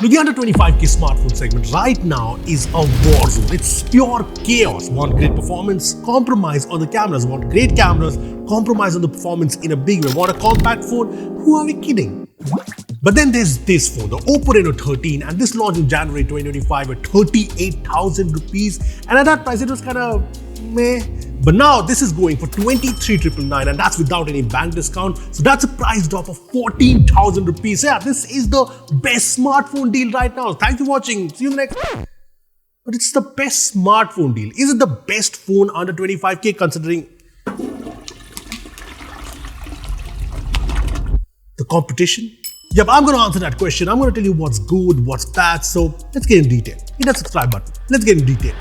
Look, the under 25k smartphone segment right now is a war zone. It's pure chaos. Want great performance? Compromise on the cameras. Want great cameras? Compromise on the performance in a big way. Want a compact phone? Who are we kidding? But then there's this phone, the Oppo Reno 13, and this launched in January 2025 at 38,000 rupees. And at that price, it was kind of meh. But now this is going for 23,999, and that's without any bank discount. So that's a price drop of 14,000 rupees. Yeah, this is the best smartphone deal right now. Thanks for watching. See you in the next. But it's the best smartphone deal. Is it the best phone under 25k considering the competition? Yep, I'm going to answer that question. I'm going to tell you what's good, what's bad. So let's get in detail. Hit that subscribe button. Let's get in detail.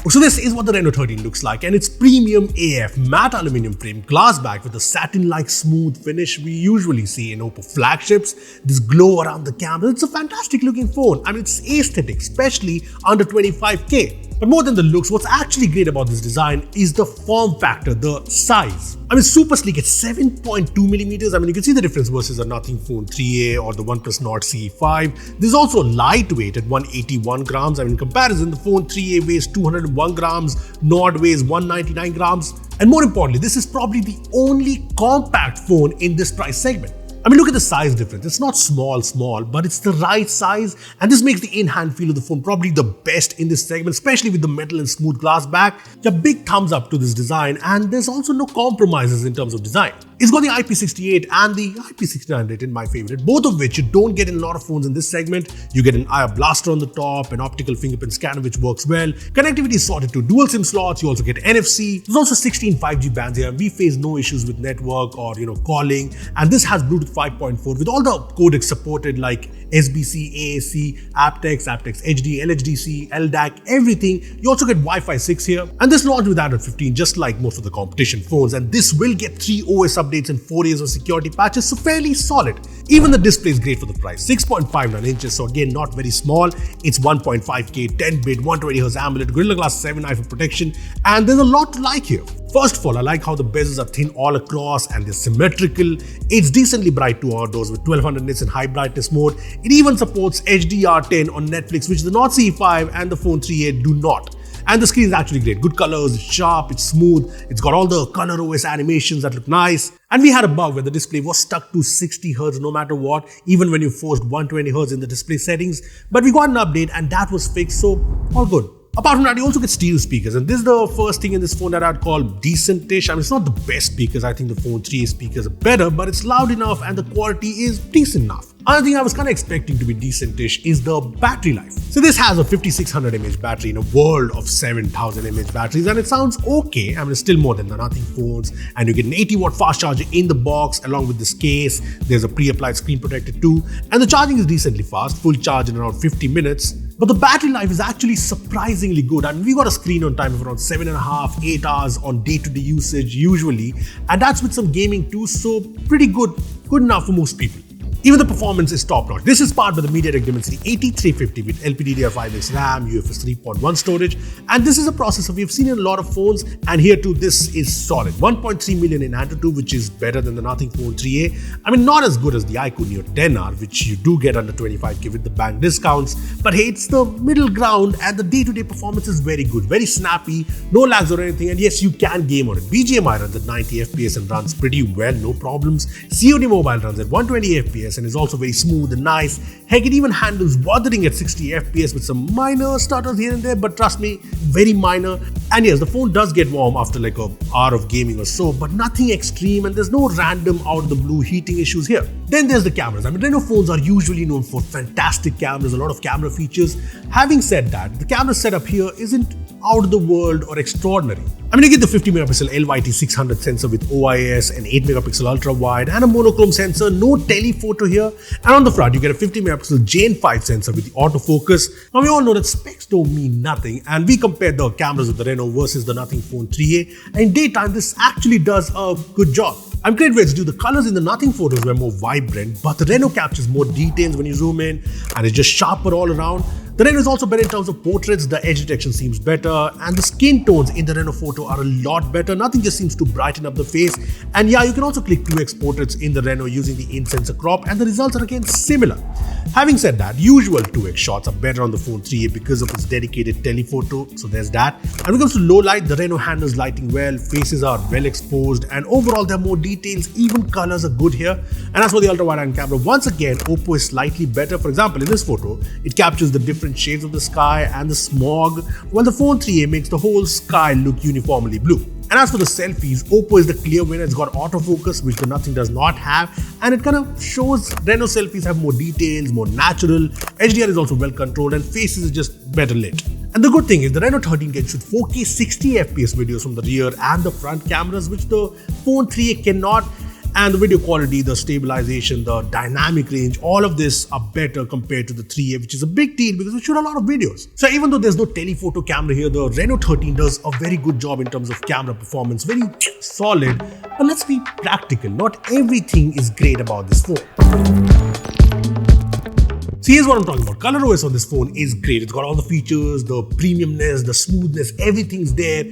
So this is what the Reno 13 looks like, and it's premium AF matte aluminum frame, glass back with a satin-like smooth finish we usually see in Oppo flagships. This glow around the camera, it's a fantastic looking phone. I mean, it's aesthetic, especially under 25k. But more than the looks, what's actually great about this design is the form factor, the size. I mean, super sleek, it's 7.2 millimeters. I mean, you can see the difference versus a Nothing Phone 3A or the OnePlus Nord CE5. This is also lightweight at 181 grams. I mean, in comparison, the Phone 3A weighs 201 grams, Nord weighs 199 grams. And more importantly, this is probably the only compact phone in this price segment. I mean, look at the size difference. It's not small, but it's the right size. And this makes the in-hand feel of the phone probably the best in this segment, especially with the metal and smooth glass back. A big thumbs up to this design, and there's also no compromises in terms of design. It's got the IP68 and the IP69 rated, my favorite, both of which you don't get in a lot of phones in this segment. You get an IR blaster on the top, an optical fingerprint scanner which works well. Connectivity is sorted to dual SIM slots. You also get NFC. There's also 16 5G bands here, and we face no issues with network or calling. And this has Bluetooth 5.4 with all the codecs supported like SBC, AAC, aptX, aptX HD, LHDC, LDAC, everything. You also get Wi-Fi 6 here. And this launched with Android 15, just like most of the competition phones. And this will get 3 OS updates and 4 years of security patches, so fairly solid. Even the display is great for the price, 6.59 inches, so again, not very small. It's 1.5K, 10-bit, 120Hz AMOLED, Gorilla Glass 7 eye for protection, and there's a lot to like here. First of all, I like how the bezels are thin all across and they're symmetrical. It's decently bright to outdoors with 1200 nits in high brightness mode. It even supports HDR10 on Netflix, which the Nord CE5 and the Phone 3A do not. And the screen is actually great. Good colors, it's sharp, it's smooth, it's got all the ColorOS animations that look nice. And we had a bug where the display was stuck to 60Hz no matter what, even when you forced 120Hz in the display settings. But we got an update and that was fixed, so all good. Apart from that, you also get stereo speakers, and this is the first thing in this phone that I'd call decent-ish. I mean, it's not the best speakers. I think the Phone 3A speakers are better, but it's loud enough and the quality is decent enough. Another thing I was kind of expecting to be decent-ish is the battery life. So this has a 5600 mAh battery in a world of 7000 mAh batteries, and it sounds okay. I mean, it's still more than the Nothing phones, and you get an 80-watt fast charger in the box along with this case. There's a pre-applied screen protector too, and the charging is decently fast, full charge in around 50 minutes. But the battery life is actually surprisingly good. I mean, we got a screen on time of around 7.5, 8 hours on day-to-day usage usually, and that's with some gaming too, so pretty good enough for most people. Even the performance is top-notch. This is powered by the MediaTek Dimensity 8350 with LPDDR5X RAM, UFS 3.1 storage, and this is a processor we've seen in a lot of phones, and here too this is solid. 1.3 million in Antutu, which is better than the Nothing Phone 3A. I mean, not as good as the iQOO Neo 10R, which you do get under 25k with the bank discounts, but hey, it's the middle ground, and the day-to-day performance is very good, very snappy, no lags or anything, and yes, you can game on it. BGMI runs at 90 FPS and runs pretty well, no problems. COD Mobile runs at 120 FPS and is also very smooth and nice. Heck, it even handles wuthering at 60 FPS with some minor stutters here and there, but trust me, very minor. And yes, the phone does get warm after like an hour of gaming or so, but nothing extreme, and there's no random out of the blue heating issues here. Then there's the cameras. I mean, Reno phones are usually known for fantastic cameras, a lot of camera features. Having said that, the camera setup here isn't out of the world or extraordinary. I mean, you get the 50 megapixel LYT600 sensor with OIS, an 8 megapixel ultra wide, and a monochrome sensor, no telephoto here. And on the front, you get a 50 megapixel Jane 5 sensor with the autofocus. Now, we all know that specs don't mean nothing, and we compared the cameras of the Reno versus the Nothing Phone 3A, and in daytime, this actually does a good job. I'm great ways to do. The colors in the Nothing photos were more vibrant, but the Reno captures more details when you zoom in, and it's just sharper all around. The Reno is also better in terms of portraits, the edge detection seems better, and the skin tones in the Reno Photo are a lot better. Nothing just seems to brighten up the face. And yeah, you can also click 2x portraits in the Reno using the in-sensor crop, and the results are again similar. Having said that, usual 2x shots are better on the Phone 3a because of its dedicated telephoto, so there's that. And when it comes to low light, the Reno handles lighting well, faces are well exposed, and overall there are more details, even colors are good here. And as for the ultra-wide-angle camera, once again, Oppo is slightly better. For example, in this photo, it captures the different shades of the sky and the smog, while the Phone 3a makes the whole sky look uniformly blue. And as for the selfies, Oppo is the clear winner. It's got autofocus, which the Nothing does not have, and it kind of shows Reno selfies have more details, more natural. HDR is also well controlled, and faces is just better lit. And the good thing is the Reno 13 can shoot 4K 60 FPS videos from the rear and the front cameras, which the Phone 3a cannot. And the video quality, the stabilization, the dynamic range, all of this are better compared to the 3a, which is a big deal because we shoot a lot of videos. So even though there's no telephoto camera here, the Reno 13 does a very good job in terms of camera performance, very solid. But let's be practical, not everything is great about this phone. See, here's what I'm talking about. ColorOS on this phone is great. It's got all the features, the premiumness, the smoothness, everything's there.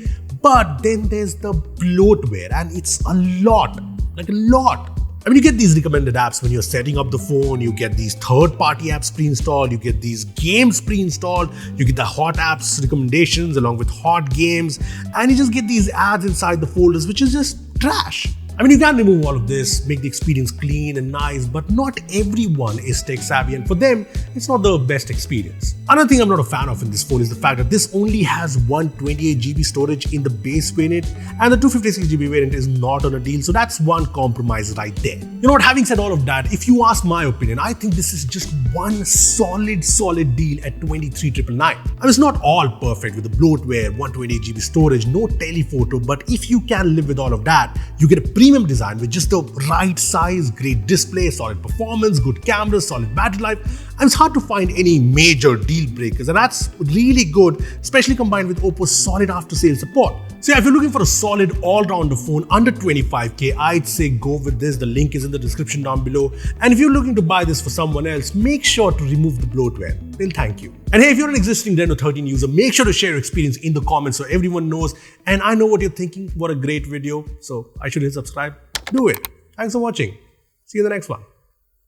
But then there's the bloatware, and it's a lot. Like a lot. I mean, you get these recommended apps when you're setting up the phone, you get these third-party apps pre-installed, you get these games pre-installed, you get the hot apps recommendations along with hot games, and you just get these ads inside the folders, which is just trash. I mean, you can remove all of this, make the experience clean and nice, but not everyone is tech savvy, and for them, it's not the best experience. Another thing I'm not a fan of in this phone is the fact that this only has 128GB storage in the base variant, and the 256GB variant is not on a deal, so that's one compromise right there. You know what, having said all of that, if you ask my opinion, I think this is just one solid deal at 23,999. I mean, it's not all perfect with the bloatware, 128GB storage, no telephoto, but if you can live with all of that, you get a premium design with just the right size, great display, solid performance, good cameras, solid battery life. And it's hard to find any major deal breakers, and that's really good, especially combined with Oppo's solid after-sales support. So yeah, if you're looking for a solid all-rounder phone under 25k, I'd say go with this. The link is in the description down below. And if you're looking to buy this for someone else, make sure to remove the bloatware. They'll thank you. And hey, if you're an existing Reno 13 user, make sure to share your experience in the comments so everyone knows. And I know what you're thinking. What a great video. So I should hit subscribe. Do it. Thanks for watching. See you in the next one.